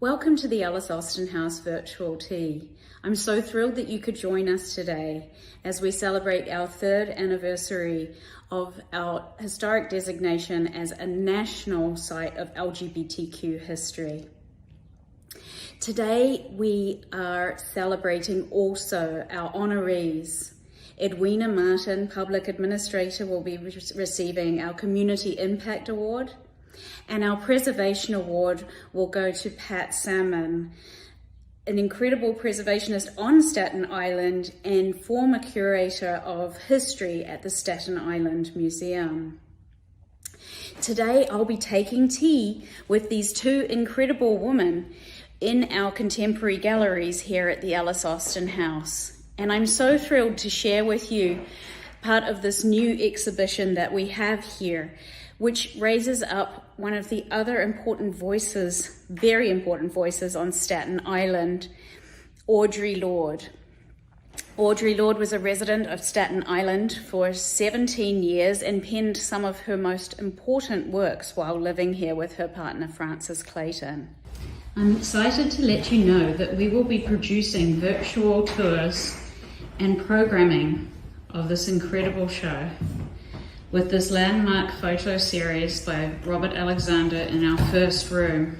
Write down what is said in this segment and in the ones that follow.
Welcome to the Alice Austen House Virtual Tea. I'm so thrilled that you could join us today as we celebrate our 3rd anniversary of our historic designation as a national site of LGBTQ history. Today we are celebrating also our honorees. Edwina Martin, Public Administrator, will be receiving our Community Impact Award. And our Preservation Award will go to Pat Salmon, an incredible preservationist on Staten Island and former curator of history at the Staten Island Museum. Today I'll be taking tea with these 2 incredible women in our contemporary galleries here at the Alice Austen House. And I'm so thrilled to share with you part of this new exhibition that we have here, which raises up one of the other important voices, very important voices on Staten Island, Audre Lorde. Audre Lorde was a resident of Staten Island for 17 years and penned some of her most important works while living here with her partner, Frances Clayton. I'm excited to let you know that we will be producing virtual tours and programming of this incredible show with this landmark photo series by Robert Alexander in our first room.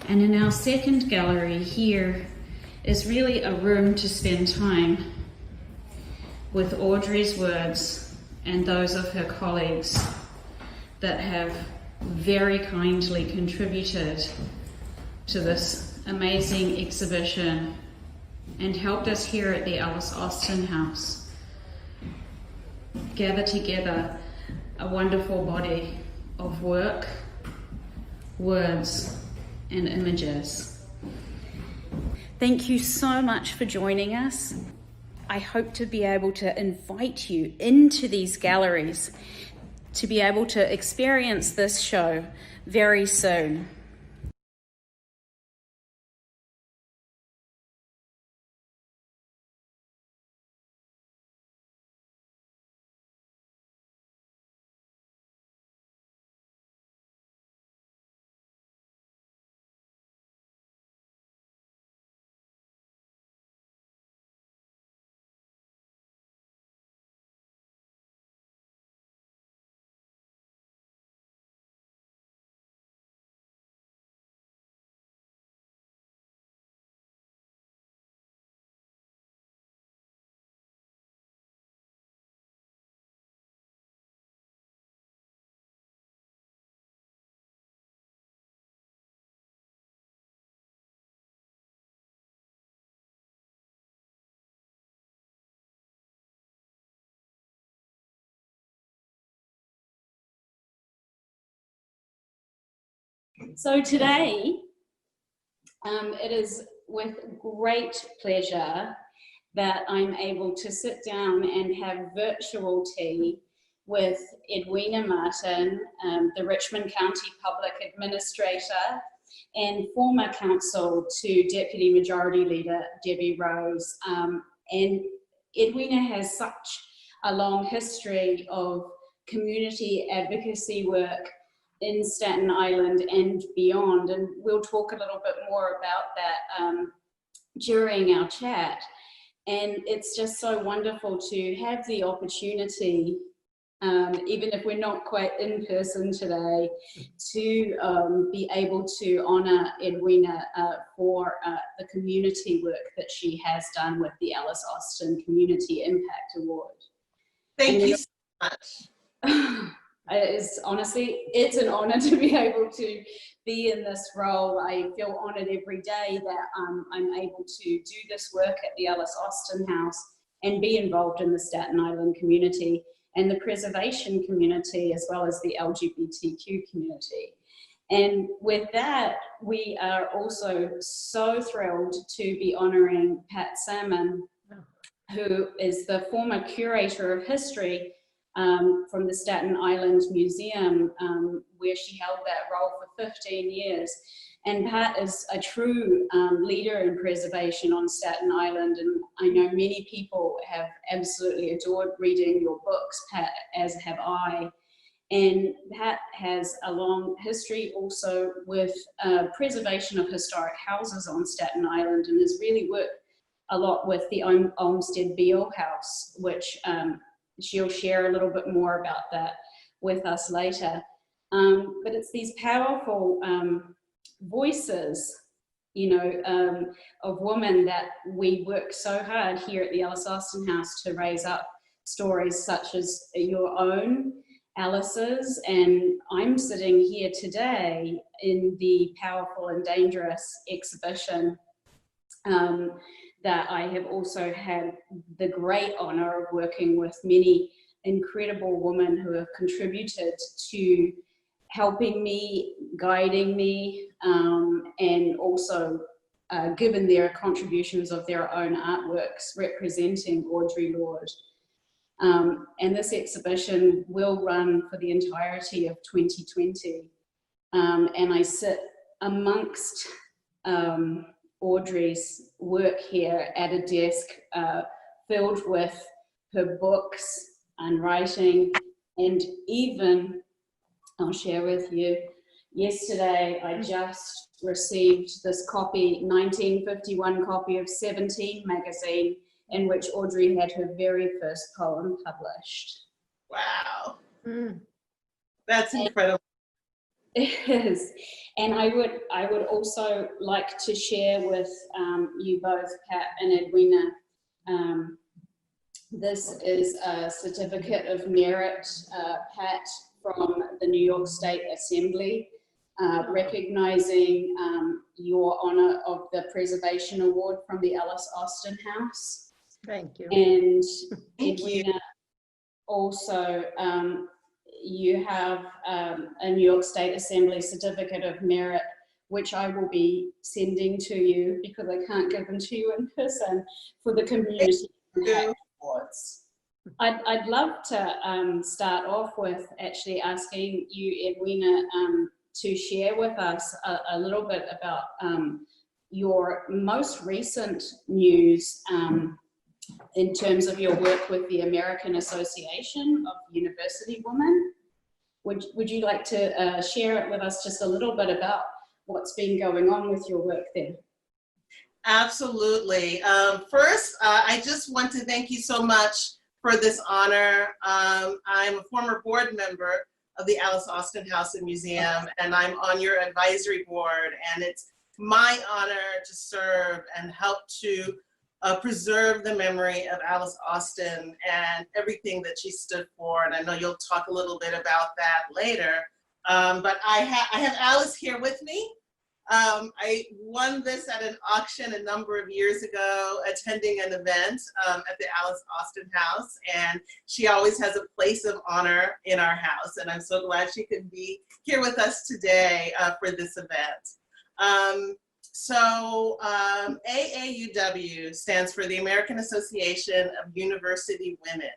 And in our second gallery here is really a room to spend time with Audre's words and those of her colleagues that have very kindly contributed to this amazing exhibition and helped us here at the Alice Austen House gather together a wonderful body of work, words, and images. Thank you so much for joining us. I hope to be able to invite you into these galleries to be able to experience this show very soon. So today, it is with great pleasure that I'm able to sit down and have virtual tea with Edwina Martin, the Richmond County Public Administrator and former counsel to Deputy Majority Leader Debbie Rose. And Edwina has such a long history of community advocacy work in Staten Island and beyond, and we'll talk a little bit more about that during our chat. And it's just so wonderful to have the opportunity, even if we're not quite in person today, to be able to honour Edwina for the community work that she has done with the Alice Austen Community Impact Award. Thank you so much. It's an honor to be able to be in this role. I feel honored every day that I'm able to do this work at the Alice Austen House and be involved in the Staten Island community and the preservation community, as well as the LGBTQ community. And with that, we are also so thrilled to be honoring Pat Salmon, who is the former curator of history from the Staten Island Museum, where she held that role for 15 years. And Pat is a true leader in preservation on Staten Island, and I know many people have absolutely adored reading your books, Pat, as have I. And Pat has a long history also with preservation of historic houses on Staten Island, and has really worked a lot with the Olmsted Beale House, which she'll share a little bit more about that with us later. But it's these powerful voices, you know, of women that we work so hard here at the Alice Austin House to raise up stories such as your own, Alice's, and I'm sitting here today in the Powerful and Dangerous exhibition that I have also had the great honor of working with many incredible women who have contributed to helping me, guiding me, and also given their contributions of their own artworks representing Audre Lorde. And this exhibition will run for the entirety of 2020. And I sit amongst Audrey's work here at a desk filled with her books and writing, and even, I'll share with you, yesterday I just received this copy, 1951 copy of 17 magazine, in which Audrey had her very first poem published. Wow. That's incredible. It is. And I would also like to share with you both, Pat and Edwina, this is a certificate of merit, Pat, from the New York State Assembly, recognizing your honor of the Preservation Award from the Alice Austin House. Thank you. And Thank Edwina, you. also, you have a New York State Assembly Certificate of Merit, which I will be sending to you because I can't give them to you in person, for the Community Impact Awards. I'd love to start off with actually asking you, Edwina, to share with us a little bit about your most recent news in terms of your work with the American Association of University Women. Would you like to share it with us just a little bit about what's been going on with your work there? Absolutely. First, I just want to thank you so much for this honor. I'm a former board member of the Alice Austin House and Museum, and I'm on your advisory board, and it's my honor to serve and help to preserve the memory of Alice Austin and everything that she stood for. And I know you'll talk a little bit about that later. But I have Alice here with me. I won this at an auction a number of years ago, attending an event at the Alice Austin House, and she always has a place of honor in our house, and I'm so glad she could be here with us today for this event. AAUW stands for the American Association of University Women.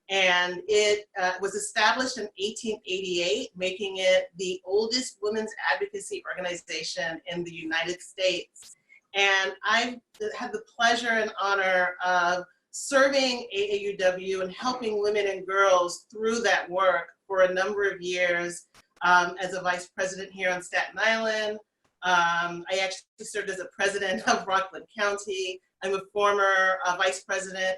And it was established in 1888, making it the oldest women's advocacy organization in the United States. And I've had the pleasure and honor of serving AAUW and helping women and girls through that work for a number of years as a vice president here on Staten Island. I actually served as a president of Rockland County. I'm a former vice president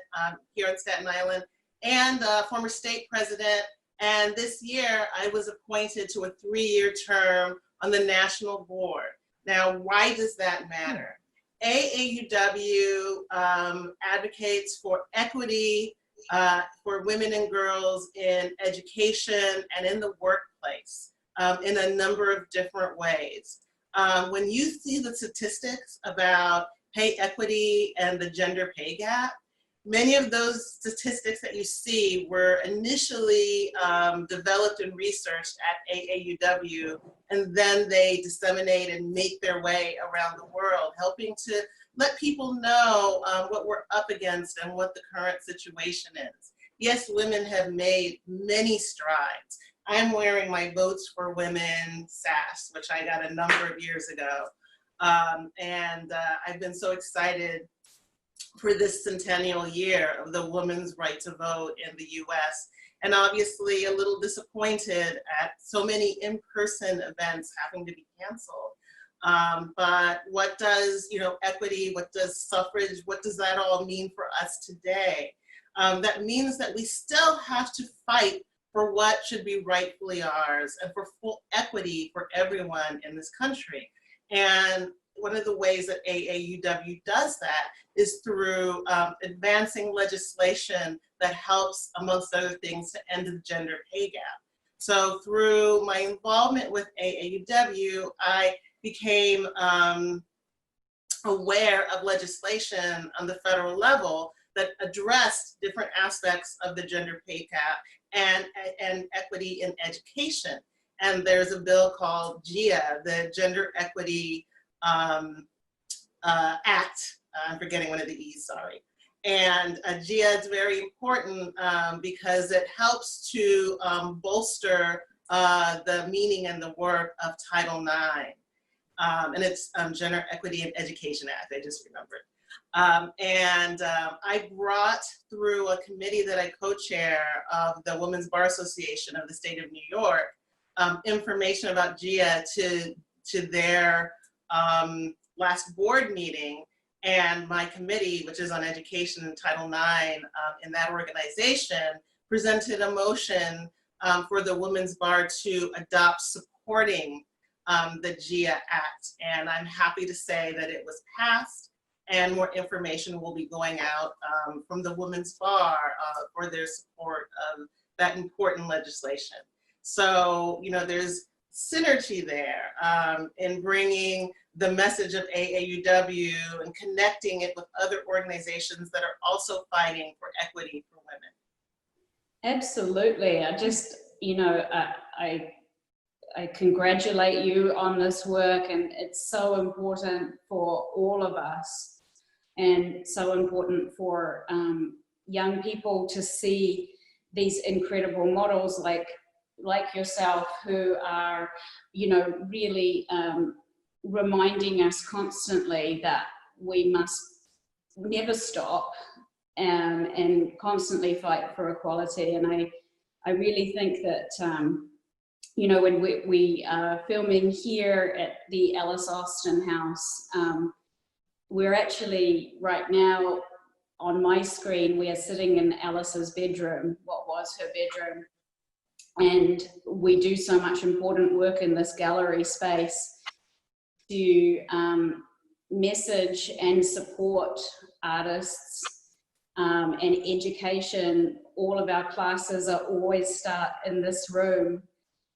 here on Staten Island, and former state president. And this year I was appointed to a 3-year term on the national board. Now, why does that matter? AAUW advocates for equity for women and girls in education and in the workplace in a number of different ways. When you see the statistics about pay equity and the gender pay gap, many of those statistics that you see were initially developed and researched at AAUW, and then they disseminate and make their way around the world, helping to let people know what we're up against and what the current situation is. Yes, women have made many strides. I'm wearing my Votes for Women sash, which I got a number of years ago. I've been so excited for this centennial year of the women's right to vote in the US. And obviously a little disappointed at so many in-person events having to be canceled. But what does, equity, what does suffrage, what does that all mean for us today? That means that we still have to fight for what should be rightfully ours and for full equity for everyone in this country. And one of the ways that AAUW does that is through advancing legislation that helps, amongst other things, to end the gender pay gap. So through my involvement with AAUW, I became aware of legislation on the federal level that addressed different aspects of the gender pay gap and equity in education. And there's a bill called GEA, the Gender Equity Act. I'm forgetting one of the E's, sorry. And GEA is very important because it helps to bolster the meaning and the work of Title IX. And it's Gender Equity in Education Act, I just remembered. I brought through a committee that I co-chair of the Women's Bar Association of the state of New York, information about GEA to their last board meeting, and my committee, which is on education and Title IX in that organization, presented a motion for the Women's Bar to adopt supporting the GEA Act. And I'm happy to say that it was passed, and more information will be going out from the Women's Bar for their support of that important legislation. So, there's synergy there in bringing the message of AAUW and connecting it with other organizations that are also fighting for equity for women. Absolutely. I just, I congratulate you on this work, and it's so important for all of us, and so important for young people to see these incredible models like yourself, who are, really reminding us constantly that we must never stop and constantly fight for equality. And I really think that, when we are filming here at the Alice Austin House, we're actually right now on my screen, we are sitting in Alice's bedroom, what was her bedroom. And we do so much important work in this gallery space to message and support artists and education. All of our classes are always start in this room.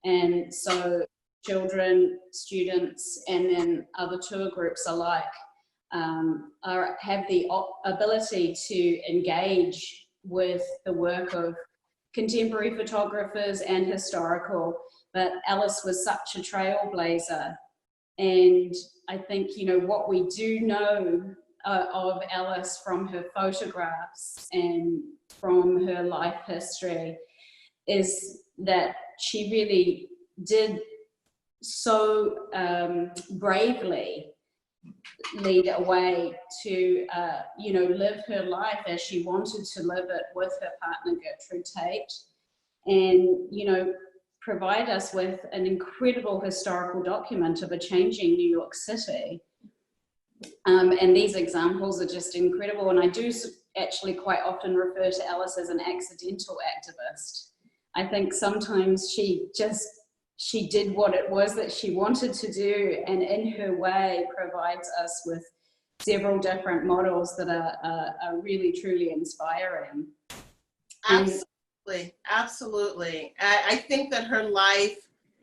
And so children, students, and then other tour groups alike have the ability to engage with the work of contemporary photographers and historical. But Alice was such a trailblazer. And I think, what we do know of Alice from her photographs and from her life history is that she really did so bravely lead a way to, live her life as she wanted to live it with her partner, Gertrude Tate, and, provide us with an incredible historical document of a changing New York City. And these examples are just incredible. And I do actually quite often refer to Alice as an accidental activist. I think sometimes she did what it was that she wanted to do, and in her way provides us with several different models that are really, truly inspiring. Absolutely. I think that her life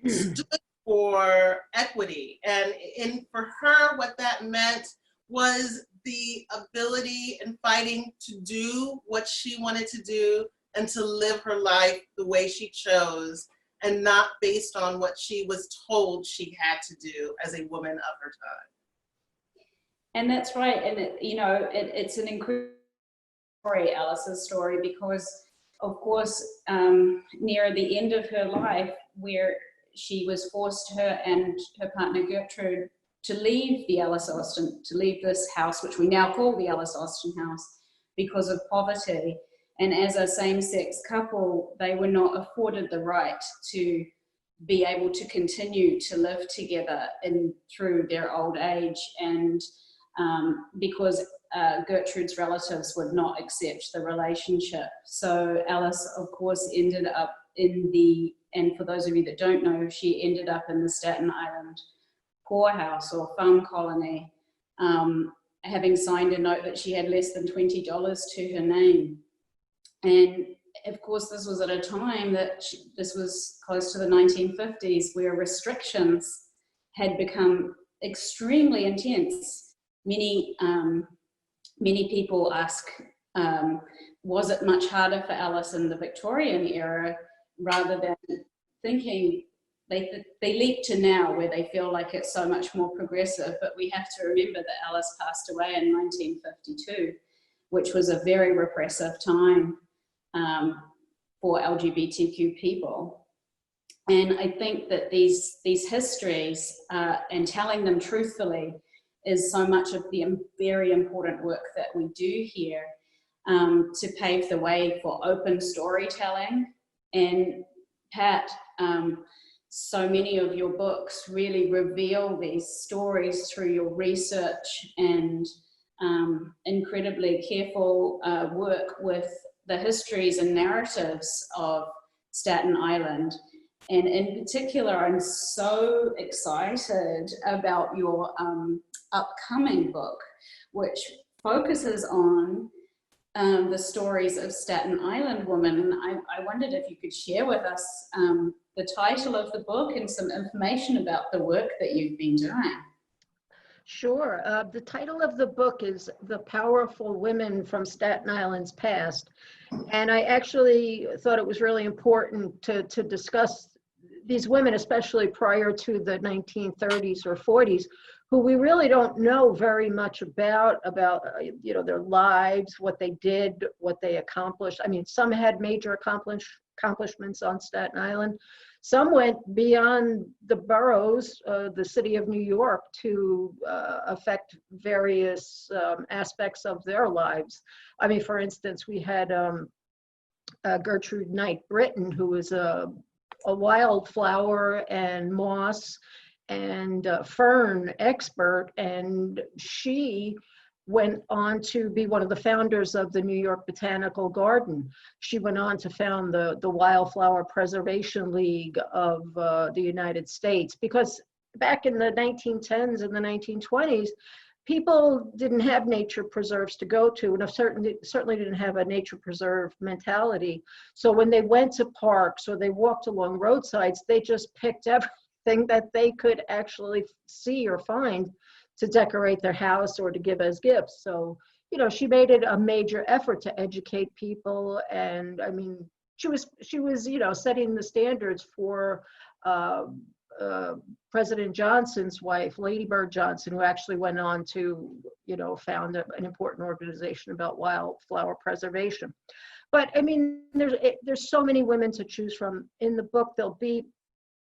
stood for equity, and for her, what that meant was the ability and fighting to do what she wanted to do and to live her life the way she chose, and not based on what she was told she had to do as a woman of her time. And that's right. And it's an incredible story, Alice's story, because of course, near the end of her life, where she was forced, her and her partner Gertrude, to leave the Ellis Austin, to leave this house, which we now call the Ellis Austin house, because of poverty. And as a same-sex couple, they were not afforded the right to be able to continue to live together through their old age, and because Gertrude's relatives would not accept the relationship. So Alice, of course, ended up and for those of you that don't know, she ended up in the Staten Island poorhouse or farm colony, having signed a note that she had less than $20 to her name. And of course, this was at a time that this was close to the 1950s, where restrictions had become extremely intense. Many people ask, was it much harder for Alice in the Victorian era, rather than thinking, they leap to now where they feel like it's so much more progressive. But we have to remember that Alice passed away in 1952, which was a very repressive time for LGBTQ people. And I think that these histories and telling them truthfully is so much of the very important work that we do here to pave the way for open storytelling. And Pat, so many of your books really reveal these stories through your research and incredibly careful work with the histories and narratives of Staten Island. And in particular, I'm so excited about your upcoming book, which focuses on the stories of Staten Island women. And I wondered if you could share with us the title of the book and some information about the work that you've been doing. Sure. The title of the book is The Powerful Women from Staten Island's Past. And I actually thought it was really important to discuss these women, especially prior to the 1930s or 40s, who we really don't know very much about you know, their lives, what they did, what they accomplished. I mean, some had major accomplishments on Staten Island. Some went beyond the boroughs, the city of New York, to affect various aspects of their lives. I mean, for instance, we had Gertrude Knight Britton, who was a wildflower and moss and fern expert, and she went on to be one of the founders of the New York Botanical Garden. She went on to found the Wildflower Preservation League of the United States, because back in the 1910s and the 1920s, people didn't have nature preserves to go to, and certainly didn't have a nature preserve mentality. So when they went to parks or they walked along roadsides, they just picked everything that they could actually see or find to decorate their house or to give as gifts. So, you know, she made it a major effort to educate people. And I mean, she was, you know, setting the standards for President Johnson's wife, Lady Bird Johnson, who actually went on to, you know, found an important organization about wildflower preservation. But I mean, there's so many women to choose from. In the book, there'll be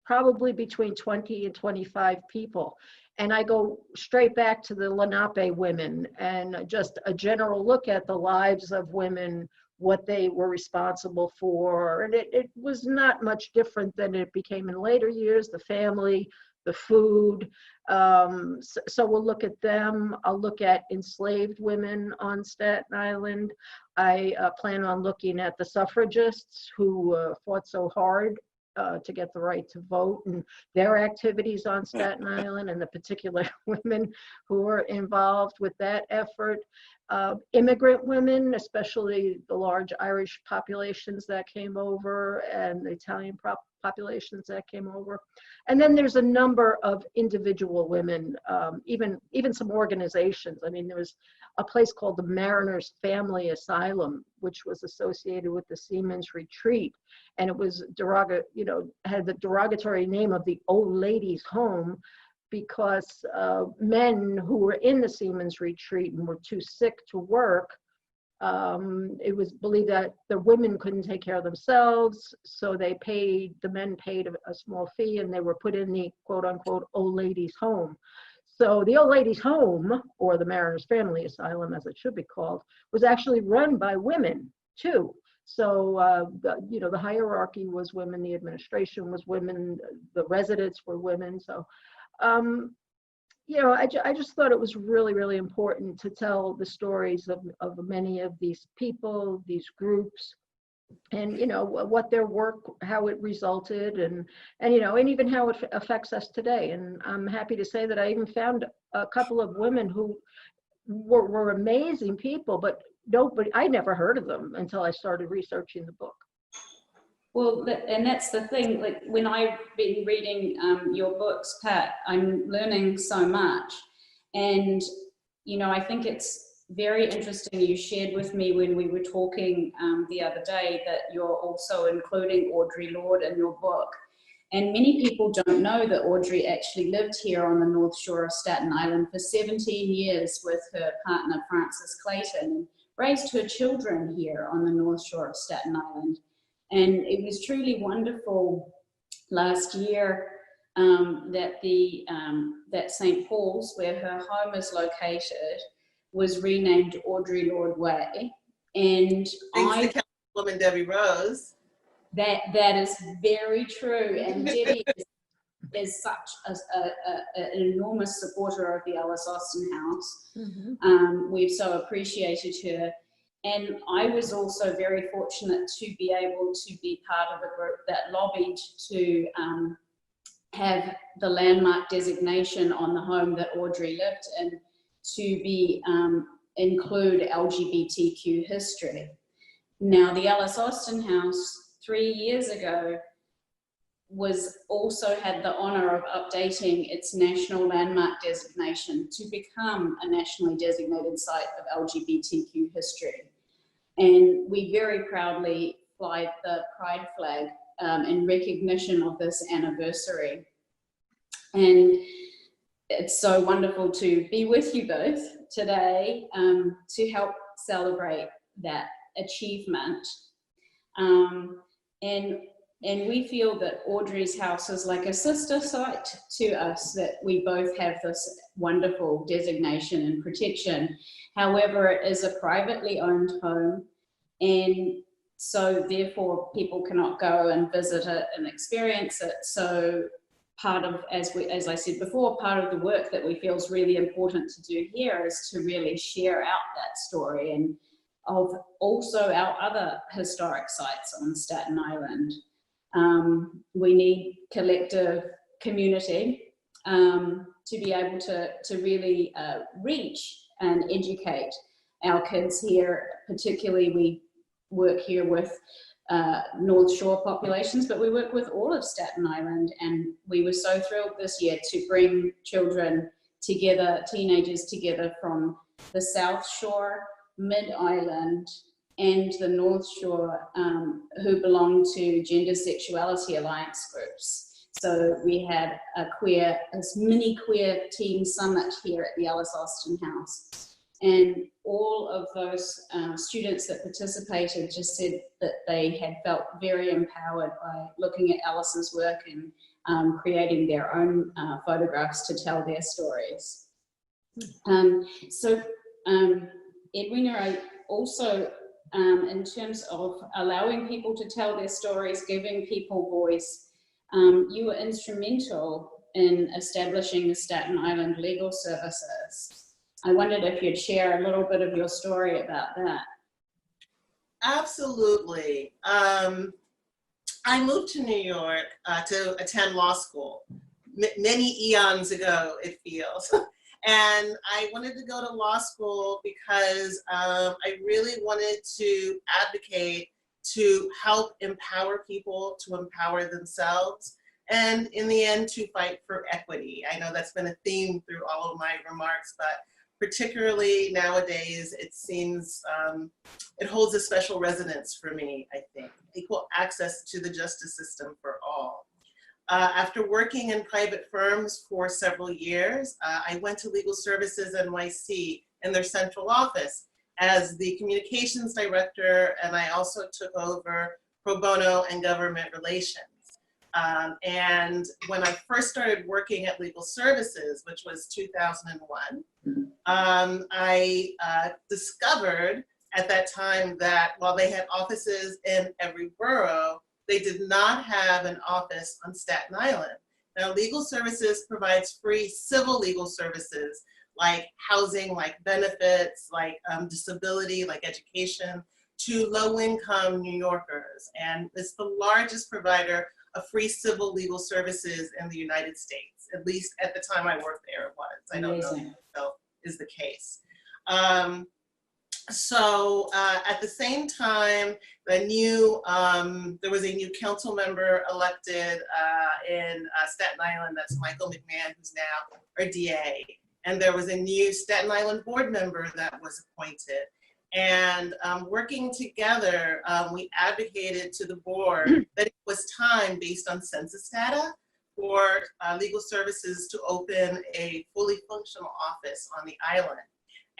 probably between 20 and 25 people. And I go straight back to the Lenape women and just a general look at the lives of women, what they were responsible for. And it was not much different than it became in later years, the family, the food. So we'll look at them. I'll look at enslaved women on Staten Island. I plan on looking at the suffragists who fought so hard to get the right to vote, and their activities on Staten Island, and the particular women who were involved with that effort. Immigrant women, especially the large Irish populations that came over and the Italian populations that came over. And then there's a number of individual women, even some organizations. I mean, there was a place called the Mariners Family Asylum, which was associated with the Seamen's Retreat. And it was had the derogatory name of the old ladies' home, because men who were in the Seamen's Retreat and were too sick to work It was believed that the women couldn't take care of themselves, so the men paid a small fee, and they were put in the quote unquote old ladies home. So the old ladies home, or the Mariners Family Asylum as it should be called, was actually run by women too. So the hierarchy was women, the administration was women, the residents were women. So I just thought it was really, really important to tell the stories of many of these people, these groups, and what their work, how it resulted, and even how it affects us today. And I'm happy to say that I even found a couple of women who were amazing people, but I never heard of them until I started researching the book. Well, and that's the thing, like when I've been reading your books, Pat, I'm learning so much. And, I think it's very interesting. You shared with me when we were talking the other day that you're also including Audre Lorde in your book. And many people don't know that Audre actually lived here on the North Shore of Staten Island for 17 years with her partner, Frances Clayton, and raised her children here on the North Shore of Staten Island. And it was truly wonderful last year that St. Paul's, where her home is located, was renamed Audre Lorde Way. And thanks to Councilwoman Debbie Rose. That is very true. And Debbie is such an enormous supporter of the Alice Austen House. Mm-hmm. We've so appreciated her. And I was also very fortunate to be able to be part of a group that lobbied to have the landmark designation on the home that Audre lived in to be include LGBTQ history. Now, the Alice Austen House 3 years ago had the honor of updating its national landmark designation to become a nationally designated site of LGBTQ history. And we very proudly fly the pride flag in recognition of this anniversary. And it's so wonderful to be with you both today to help celebrate that achievement. And we feel that Audre's house is like a sister site to us, that we both have this wonderful designation and protection. However, it is a privately owned home, and so therefore people cannot go and visit it and experience it. So part of, as I said before, part of the work that we feel is really important to do here is to really share out that story, and of also our other historic sites on Staten Island. We need collective community to be able to really reach and educate our kids here. Particularly, we work here with North Shore populations, but we work with all of Staten Island, and we were so thrilled this year to bring children together, teenagers together from the South Shore, Mid-Island, and the North Shore, who belong to Gender Sexuality Alliance groups. So we had a mini queer teen summit here at the Alice Austen House. And all of those students that participated just said that they had felt very empowered by looking at Alice's work and creating their own photographs to tell their stories. Edwina, I also, in terms of allowing people to tell their stories, giving people voice, you were instrumental in establishing the Staten Island Legal Services. I wondered if you'd share a little bit of your story about that. Absolutely. I moved to New York to attend law school many eons ago, it feels. And I wanted to go to law school because I really wanted to advocate to help empower people to empower themselves, and in the end to fight for equity. I know that's been a theme through all of my remarks, but particularly nowadays, it seems it holds a special resonance for me, I think. Equal access to the justice system for all. After working in private firms for several years, I went to Legal Services NYC in their central office. as the communications director, and I also took over pro bono and government relations. And when I first started working at Legal Services, which was 2001, I discovered at that time that while they had offices in every borough, they did not have an office on Staten Island. Now, Legal Services provides free civil legal services like housing, like benefits, like disability, like education, to low-income New Yorkers. And it's the largest provider of free civil legal services in the United States. At least at the time I worked there, it was. I don't know if that still is the case. So at the same time, there was a new council member elected in Staten Island. That's Michael McMahon, who's now our DA. And there was a new Staten Island board member that was appointed. And working together, we advocated to the board that it was time, based on census data, for Legal Services to open a fully functional office on the island.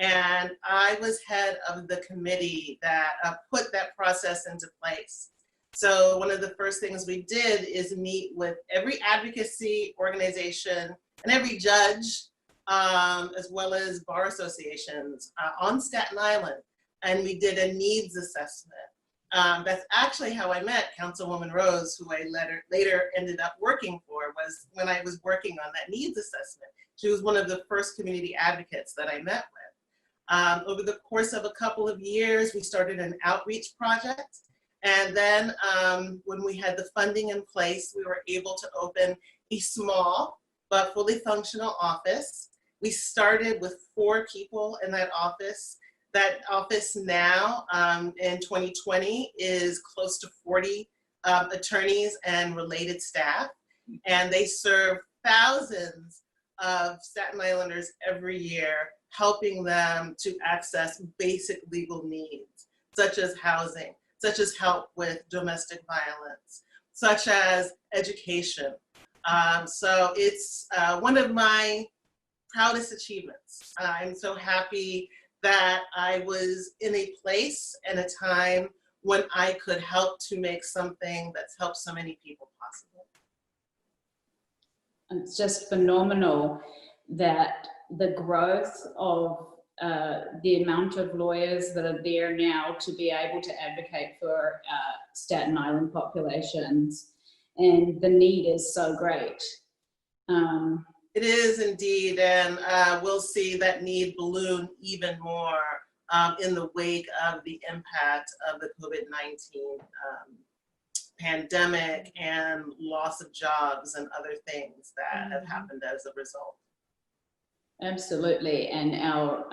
And I was head of the committee that put that process into place. So one of the first things we did is meet with every advocacy organization and every judge, as well as bar associations on Staten Island. And we did a needs assessment. That's actually how I met Councilwoman Rose, who I later ended up working for, was when I was working on that needs assessment. She was one of the first community advocates that I met with. Over the course of a couple of years, we started an outreach project. And then when we had the funding in place, we were able to open a small but fully functional office. We started with 4 people in that office. That office now in 2020 is close to 40 attorneys and related staff, and they serve thousands of Staten Islanders every year, helping them to access basic legal needs, such as housing, such as help with domestic violence, such as education. So it's one of my proudest achievements. I'm so happy that I was in a place and a time when I could help to make something that's helped so many people possible. It's just phenomenal that the growth of the amount of lawyers that are there now to be able to advocate for Staten Island populations, and the need is so great. It is indeed, and we'll see that need balloon even more in the wake of the impact of the COVID-19 pandemic and loss of jobs and other things that have happened as a result. Absolutely, and our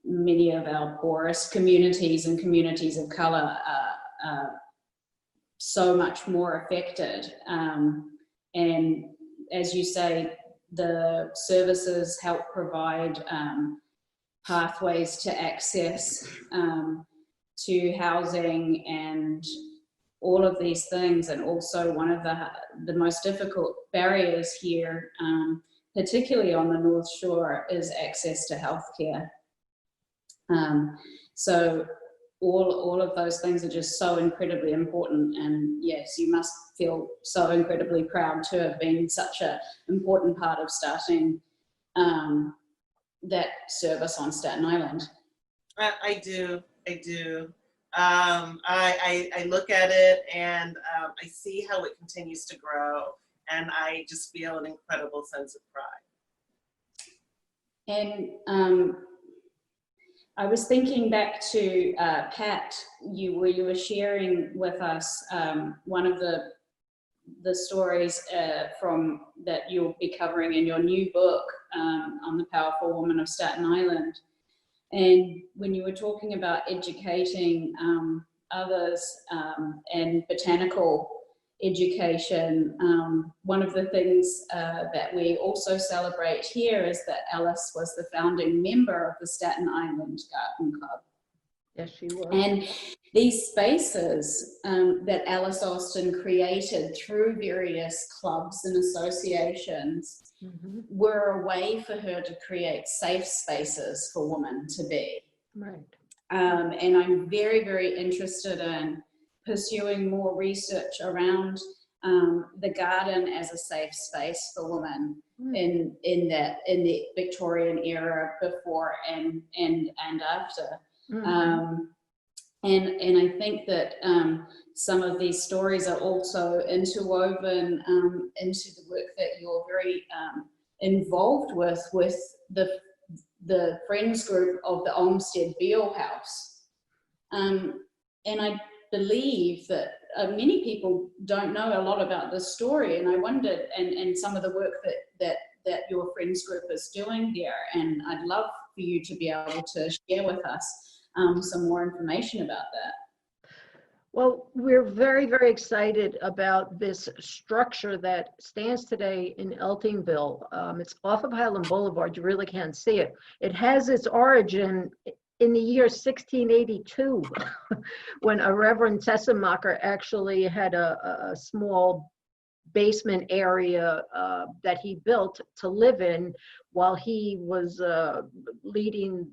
many of our poorest communities and communities of color are so much more affected. And as you say, the services help provide pathways to access to housing and all of these things. And also one of the most difficult barriers here, particularly on the North Shore, is access to healthcare. So all of those things are just so incredibly important, and yes, you must feel so incredibly proud to have been such an important part of starting that service on Staten Island. I do. I look at it and I see how it continues to grow, and I just feel an incredible sense of pride. And I was thinking back to Pat, where you were sharing with us one of the stories from that you'll be covering in your new book on the powerful woman of Staten Island. And when you were talking about educating others and botanical education, one of the things that we also celebrate here is that Alice was the founding member of the Staten Island Garden Club. Yes, she was. And these spaces that Alice Austin created through various clubs and associations were a way for her to create safe spaces for women to be. Right. And I'm very, very interested in pursuing more research around the garden as a safe space for women in the Victorian era, before and after. And I think that some of these stories are also interwoven into the work that you're very involved with the Friends group of the Olmsted Beale House. And I believe that many people don't know a lot about this story, and I wondered, and some of the work that your Friends group is doing there, and I'd love for you to be able to share with us some more information about that. Well, we're very, very excited about this structure that stands today in Eltingville. It's off of Highland Boulevard. You really can't see it. It has its origin in the year 1682, when a Reverend Tessemacher actually had a small basement area that he built to live in while he was leading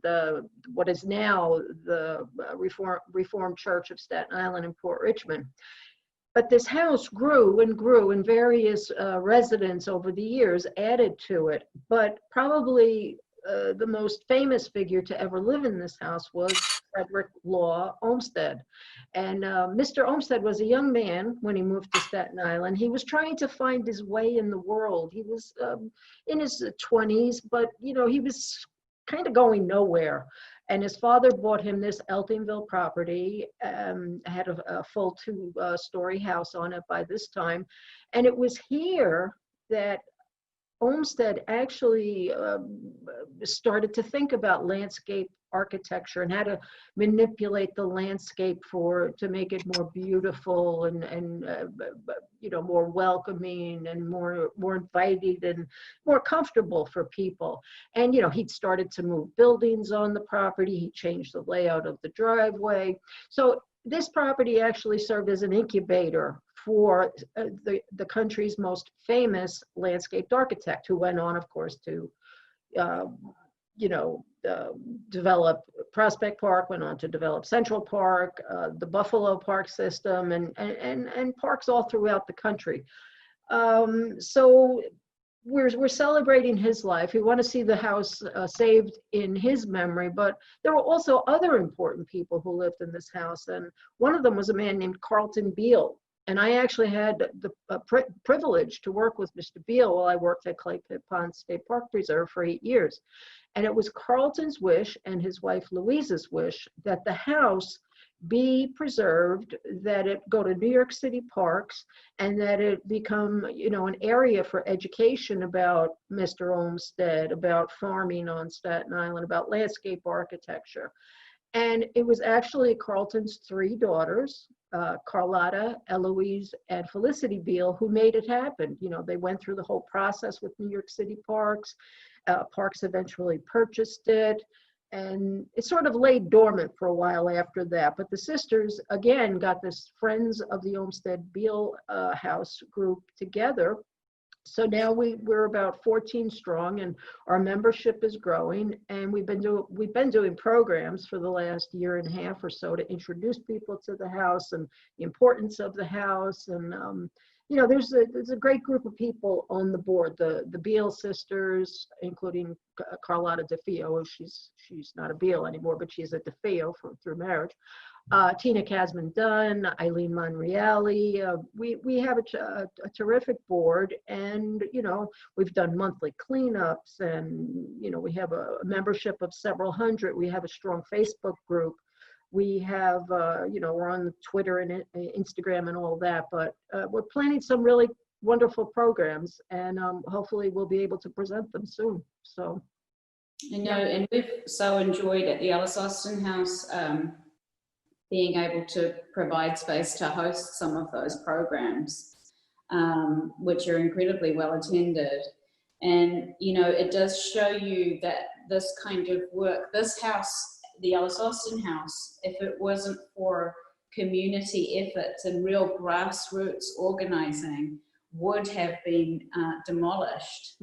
what is now the Reformed Church of Staten Island in Port Richmond. But this house grew and grew, and various residents over the years added to it. But probably the most famous figure to ever live in this house was Frederick Law Olmsted. And Mr. Olmsted was a young man when he moved to Staten Island. He was trying to find his way in the world. He was in his 20s, but he was kind of going nowhere. And his father bought him this Eltingville property, had a full 2-story house on it by this time. And it was here that Olmsted actually started to think about landscape architecture and how to manipulate the landscape to make it more beautiful and more welcoming and more inviting and more comfortable for people. And he'd started to move buildings on the property. He changed the layout of the driveway. So this property actually served as an incubator for the country's most famous landscaped architect, who went on, of course, to develop Prospect Park, went on to develop Central Park, the Buffalo Park system, and parks all throughout the country. So we're celebrating his life. We want to see the house saved in his memory, but there were also other important people who lived in this house, and one of them was a man named Carlton Beale. And I actually had the privilege to work with Mr. Beale while I worked at Clay Pit Pond State Park Preserve for 8 years. And it was Carlton's wish and his wife Louisa's wish that the house be preserved, that it go to New York City parks, and that it become, an area for education about Mr. Olmsted, about farming on Staten Island, about landscape architecture. And it was actually Carlton's 3 daughters, Carlotta, Eloise, and Felicity Beale, who made it happen. They went through the whole process with New York City Parks. Parks eventually purchased it, and it sort of lay dormant for a while after that. But the sisters, again, got this Friends of the Olmsted Beale House group together. So now we're about 14 strong, and our membership is growing. And we've been doing programs for the last year and a half or so to introduce people to the house and the importance of the house. And there's a great group of people on the board. The Beale sisters, including Carlotta DeFeo. She's not a Beale anymore, but she's a DeFeo through marriage. Tina Casman Dunn, Eileen Monreale. We have a terrific board, and we've done monthly cleanups, and we have a membership of several hundred. We have a strong Facebook group. We have we're on Twitter and Instagram and all that, but we're planning some really wonderful programs, and hopefully we'll be able to present them soon. So and we've so enjoyed at the Alice Austin House being able to provide space to host some of those programs, which are incredibly well attended. And, it does show you that this kind of work, this house, the Alice Austin House, if it wasn't for community efforts and real grassroots organizing, would have been demolished.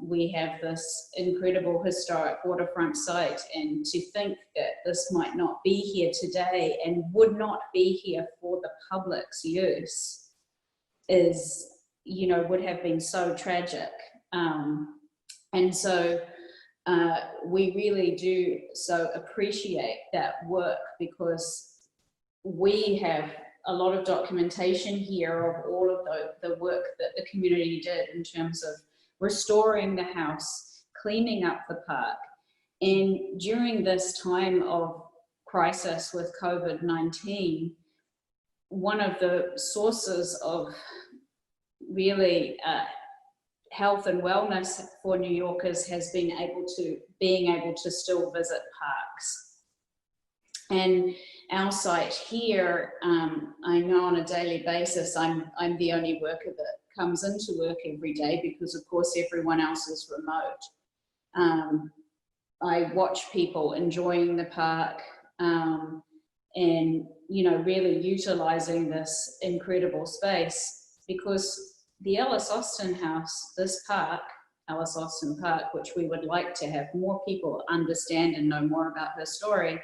We have this incredible historic waterfront site, and to think that this might not be here today and would not be here for the public's use is, you know, would have been so tragic. And so we really do so appreciate that work, because we have a lot of documentation here of all of the work that the community did in terms of restoring the house, cleaning up the park. And during this time of crisis with COVID-19, one of the sources of really health and wellness for New Yorkers has been being able to still visit parks. And our site here, I know on a daily basis, I'm the only worker that comes into work every day, because of course everyone else is remote. I watch people enjoying the park, and, you know, really utilizing this incredible space, because the Ellis Austin House, this park, Ellis Austin Park, which we would like to have more people understand and know more about her story,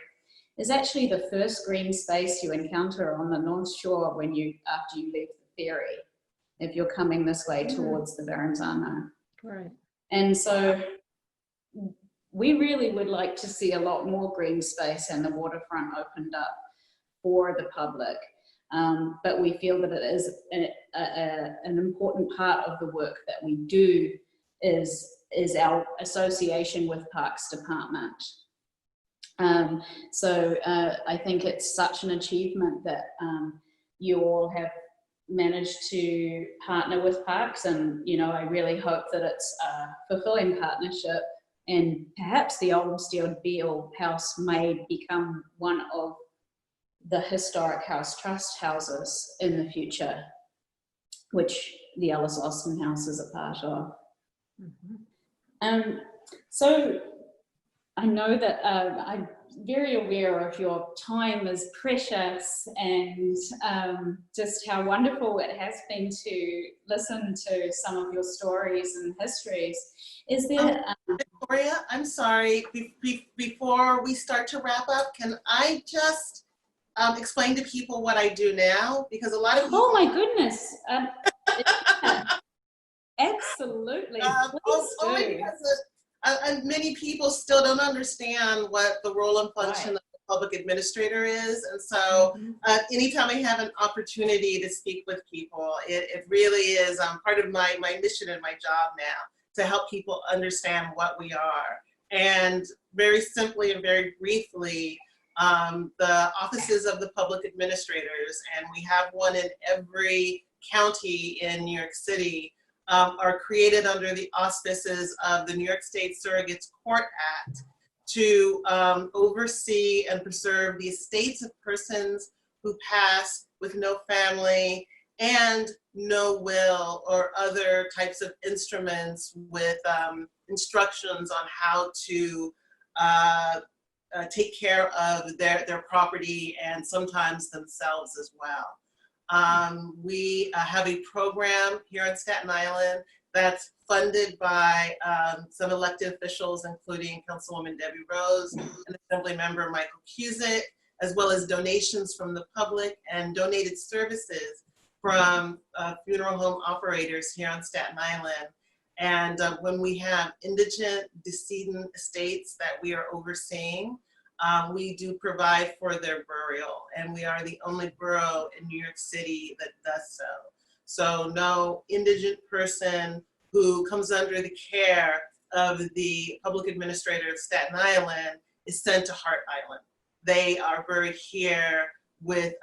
is actually the first green space you encounter on the North Shore after you leave the ferry, if you're coming this way towards the Verrazano. Right. And so we really would like to see a lot more green space and the waterfront opened up for the public. But we feel that it is an important part of the work that we do is our association with Parks Department. So I think it's such an achievement that you all have managed to partner with Parks, and you know, I really hope that it's a fulfilling partnership, and perhaps the old Steel Beale House may become one of the historic house trust houses in the future, which the Ellis Austin House is a part of. So I know that I'm very aware of your time is precious, and just how wonderful it has been to listen to some of your stories and histories. Is there... Victoria, I'm sorry, before we start to wrap up, can I just explain to people what I do now? Because a lot of people... Oh my goodness. Yeah. Absolutely. Only because and many people still don't understand what the role and function of the public administrator is. And so anytime I have an opportunity to speak with people, it really is part of my mission and my job now, to help people understand what we are. And very simply and very briefly, the offices of the public administrators, and we have one in every county in New York City, are created under the auspices of the New York State Surrogates Court Act to oversee and preserve the estates of persons who pass with no family and no will or other types of instruments with instructions on how to take care of their property and sometimes themselves as well. We have a program here in Staten Island that's funded by some elected officials, including Councilwoman Debbie Rose and Assembly Member Michael Cusick, as well as donations from the public and donated services from funeral home operators here on Staten Island. And when we have indigent decedent estates that we are overseeing, we do provide for their burial, and we are the only borough in New York City that does so. So no indigent person who comes under the care of the public administrator of Staten Island is sent to Hart Island. They are buried here with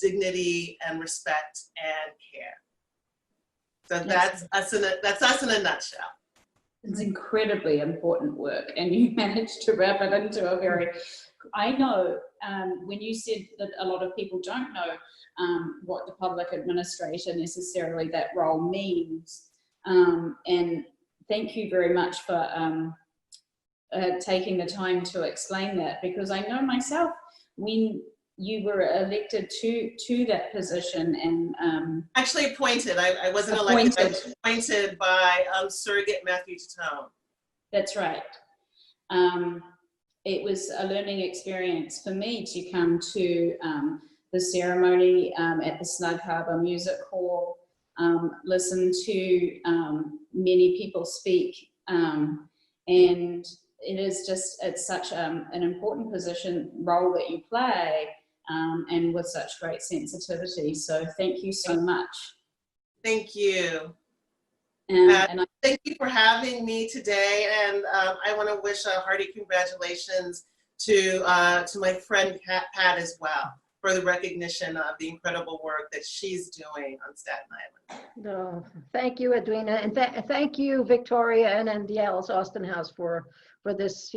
dignity and respect and care. So that's us in a nutshell. It's incredibly important work, and you managed to wrap it into a very, I know when you said that a lot of people don't know what the public administrator necessarily that role means, and thank you very much for taking the time to explain that, because I know myself, when you were elected to that position, and Actually appointed. I wasn't elected. I was appointed by surrogate Matthew Tatone. That's right. It was a learning experience for me to come to the ceremony at the Snug Harbour Music Hall, listen to many people speak, and it is just, it's such an important role that you play, and with such great sensitivity. So thank you so much. Thank you. And thank you for having me today. And I want to wish a hearty congratulations to my friend Pat as well, for the recognition of the incredible work that she's doing on Staten Island. No, thank you, Edwina, and thank you, Victoria, and the Alice Austin House for this,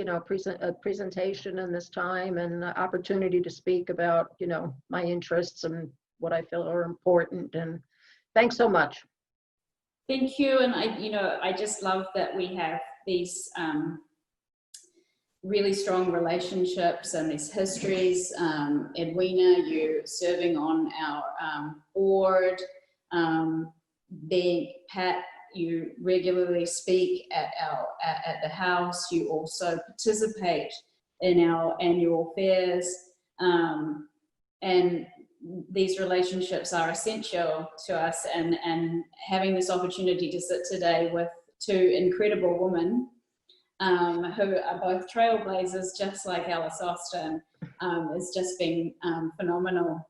presentation and this time and the opportunity to speak about, my interests and what I feel are important. And thanks so much. thank you. And I just love that we have these really strong relationships and these histories. Edwina, you serving on our board, being Pat, you regularly speak at the house. You also participate in our annual fairs, and these relationships are essential to us. And having this opportunity to sit today with two incredible women who are both trailblazers, just like Alice Austin, has just been phenomenal.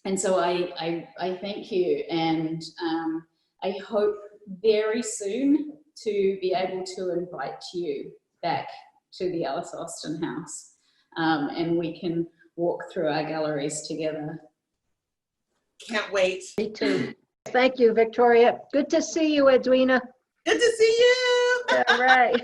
And so I thank you, and I hope very soon to be able to invite you back to the Alice Austin House, and we can walk through our galleries together. Can't wait. Me too. Thank you, Victoria. Good to see you, Edwina. Good to see you. All right.